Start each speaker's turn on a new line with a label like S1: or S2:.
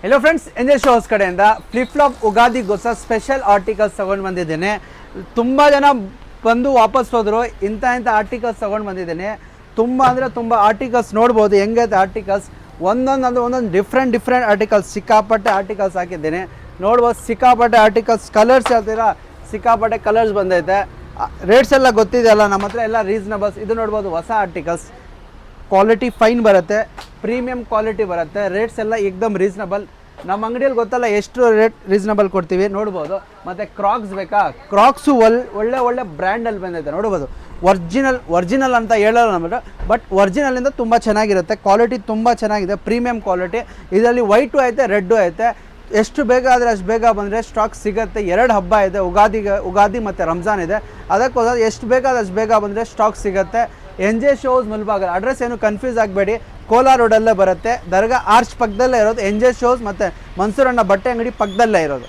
S1: Hello friends, enjoy shows ಕಡೆಯಿಂದ flip flop ಉಗಾದಿಗೋಸ್ಕರ special articles ತೊಗೊಂಡು ಬಂದಿದ್ದೇನೆ. ತುಂಬ ಜನ ಬಂದು ವಾಪಸ್ ಹೋದರು. ಇಂಥ ಆರ್ಟಿಕಲ್ಸ್ ತೊಗೊಂಡು ಬಂದಿದ್ದೇನೆ. ತುಂಬ ಅಂದರೆ ತುಂಬ ಆರ್ಟಿಕಲ್ಸ್ ನೋಡ್ಬೋದು. ಹೆಂಗೈತೆ ಆರ್ಟಿಕಲ್ಸ್ ಒಂದೊಂದು ಡಿಫ್ರೆಂಟ್ ಆರ್ಟಿಕಲ್ಸ್, ಸಿಕ್ಕಾಪಟ್ಟೆ ಆರ್ಟಿಕಲ್ಸ್ ಹಾಕಿದ್ದೇನೆ. ನೋಡ್ಬೋದು, ಸಿಕ್ಕಾಪಟ್ಟೆ ಆರ್ಟಿಕಲ್ಸ್. ಕಲರ್ಸ್ ಹೇಳ್ತೀರಾ, ಸಿಕ್ಕಾಪಟ್ಟೆ ಕಲರ್ಸ್ ಬಂದೈತೆ. ರೇಟ್ಸ್ ಎಲ್ಲ ಗೊತ್ತಿದೆಯಲ್ಲ, ನಮ್ಮ ಹತ್ರ ಎಲ್ಲ ರೀಸನಬಲ್ಸ್. ಇದು ನೋಡ್ಬೋದು, ಹೊಸ ಆರ್ಟಿಕಲ್ಸ್. ಕ್ವಾಲಿಟಿ ಫೈನ್ ಬರುತ್ತೆ, ಪ್ರೀಮಿಯಂ ಕ್ವಾಲಿಟಿ ಬರುತ್ತೆ. ರೇಟ್ಸ್ ಎಲ್ಲ ಏಕ್ದಮ್ ರೀಸನಬಲ್. ನಮ್ಮ ಅಂಗಡಿಯಲ್ಲಿ ಗೊತ್ತಲ್ಲ ಎಷ್ಟು ರೇಟ್ ರೀಸನಬಲ್ ಕೊಡ್ತೀವಿ, ನೋಡ್ಬೋದು. ಮತ್ತು ಕ್ರಾಕ್ಸ್ ಬೇಕಾ, ಕ್ರಾಕ್ಸು ಒಳ್ಳೆ ಬ್ರ್ಯಾಂಡಲ್ಲಿ ಬಂದೈತೆ. ನೋಡ್ಬೋದು, ಒರಿಜಿನಲ್ ಅಂತ ಹೇಳೋಲ್ಲ ನಮಗೆ, ಬಟ್ ಒರಿಜಿನಲಿಂದ ತುಂಬ ಚೆನ್ನಾಗಿರುತ್ತೆ. ಕ್ವಾಲಿಟಿ ತುಂಬ ಚೆನ್ನಾಗಿದೆ, ಪ್ರೀಮಿಯಂ ಕ್ವಾಲಿಟಿ. ಇದರಲ್ಲಿ ವೈಟು ಐತೆ, ರೆಡ್ಡು ಐತೆ. ಎಷ್ಟು ಬೇಗ ಆದರೆ ಅಷ್ಟು ಬೇಗ ಬಂದರೆ ಸ್ಟಾಕ್ ಸಿಗುತ್ತೆ. 2 ಹಬ್ಬ ಇದೆ, ಉಗಾದಿ ಮತ್ತು ರಂಜಾನ್ ಇದೆ. ಅದಕ್ಕೋಸ್ಕರ ಎಷ್ಟು ಬೇಕಾದ್ರೆ ಅಷ್ಟು ಬೇಗ ಬಂದರೆ ಸ್ಟಾಕ್ ಸಿಗುತ್ತೆ. NJ shows Mulbagal. ಅಡ್ರೆಸ್ ಏನು ಕನ್ಫ್ಯೂಸ್ ಆಗಬೇಡಿ, ಕೋಲಾರ ರೋಡಲ್ಲೇ ಬರುತ್ತೆ. ದರ್ಗಾ ಆರ್ಚ್ ಪಕ್ಕದಲ್ಲೇ ಇರೋದು NJ ಶೋಸ್ ಮತ್ತು ಮನ್ಸೂರಣ್ಣ ಬಟ್ಟೆ ಅಂಗಡಿ ಪಕ್ಕದಲ್ಲೇ ಇರೋದು.